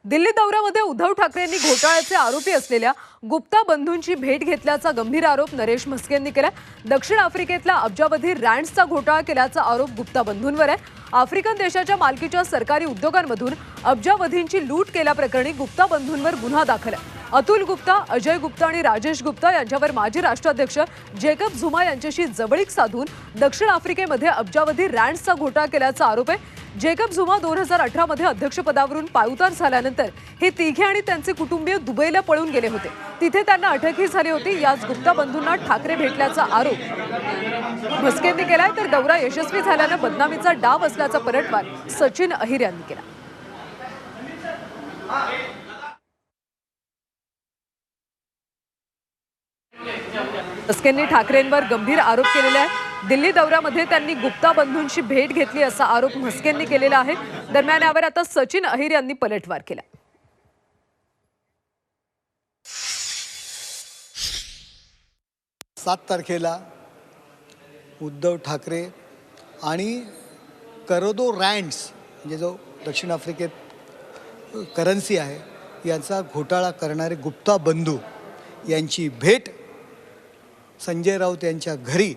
दिल्ली दौऱ्यामध्ये उद्धव ठाकरेंनी घोटाळ्याचे आरोपी असलेल्या गुप्ता बंधूंची भेट घेतल्याचा गंभीर आरोप नरेश म्हस्केंनी केला। दक्षिण आफ्रिकेतला अब्जावधी रँड्सचा घोटाळा केल्याचा आरोप गुप्ता बंधूंवर आहे। आफ्रिकन देशाच्या मालकीच्या सरकारी उद्योगांमधून अब्जावधींची लूट केल्याप्रकरणी गुप्ता बंधूंवर गुन्हा दाखल आहे। अतुल गुप्ता, अजय गुप्ता आणि राजेश गुप्ता यांच्यावर माजी राष्ट्राध्यक्ष जेकब झुमा यांच्याशी जवळीक साधून दक्षिण आफ्रिकेमध्ये अब्जावधी रँड्सचा घोटाळा केल्याचा आरोप आहे। जेकब झुमा 2018 मध्ये अध्यक्षपदावरून पायउतार झाल्यानंतर हे तिघे आणि त्यांचे कुटुंबीय दुबईला पळून गेले होते। तिथे त्यांना अटकही झाली होती। याच गुप्ता बंधूंना ठाकरे भेटल्याचा आरोप म्हस्केंनी केलाय, तर दौरा यशस्वी झाल्याने बदनामीचा डाव असल्याचा पलटवार सचिन अहिर यांनी केला। म्हस्केंनी ठाकरेंवर गंभीर आरोप केलेले आहेत। दिल्ली दौऱ्यामध्ये त्यांनी गुप्ता बंधूंची भेट घेतली असा आरोप म्हस्केंनी केलेला आहे। दरम्यान यावर आता सचिन अहिर यांनी पलटवार केला। 7 तारखेला उद्धव ठाकरे आणि करोडो रँड्स म्हणजे जो दक्षिण आफ्रिकेत करन्सी आहे याचा घोटाळा करणारे गुप्ता बंधू यांची भेट संजय राऊत यांच्या घरी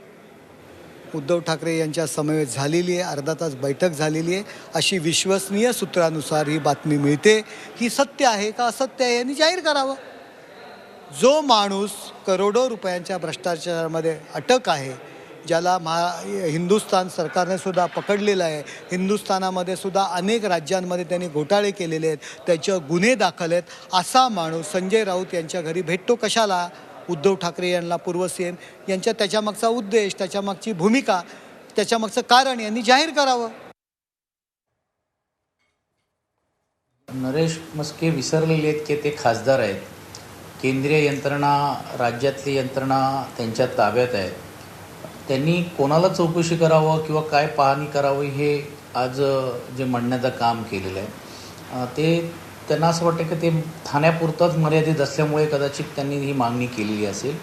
उद्धव ठाकरे यांच्या समवेत झालेली आहे। अर्धा तास बैठक झालेली आहे अशी विश्वसनीय सूत्रानुसार ही बातमी मिळते। ही सत्य आहे का असत्य आहे यांनी जाहीर करावं। जो माणूस करोडो रुपयांच्या भ्रष्टाचारामध्ये अटक आहे, ज्याला हिंदुस्थान सरकारने सुद्धा पकडलेलं आहे, हिंदुस्थानामध्ये सुद्धा अनेक राज्यांमध्ये त्यांनी घोटाळे केलेले आहेत, त्याचे गुन्हे दाखल आहेत, असा माणूस संजय राऊत यांच्या घरी भेटतो कशाला? उद्धव ठाकरे यांना पूर्व सीएम यांच्या त्याच्यामागचा उद्देश, त्याच्यामागची भूमिका, त्याच्यामागचं कारण यांनी जाहीर करावं। नरेश म्हस्के विसरलेले आहेत की ते खासदार आहेत। केंद्रीय यंत्रणा, राज्यातली यंत्रणा त्यांच्या ताब्यात आहे। त्यांनी कोणाला चौकशी करावं किंवा काय पाहणी करावी हे आज जे म्हणण्याचं काम केलेलं आहे ते त्यांना असं वाटतं की ते ठाण्यापुरतंच मर्यादित असल्यामुळे कदाचित त्यांनी ही मागणी केलेली असेल।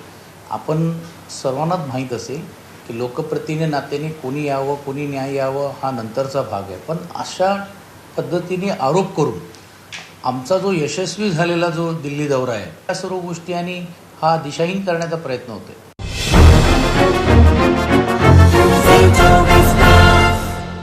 आपण सर्वांनाच माहीत असेल की लोकप्रतिनिधी नात्याने कोणी यावं कोणी न्याय यावं हा नंतरचा भाग आहे, पण अशा पद्धतीने आरोप करून आमचा जो यशस्वी झालेला जो दिल्ली दौरा आहे त्या सर्व गोष्टी आणि हा दिशाहीन करण्याचा प्रयत्न होतोय।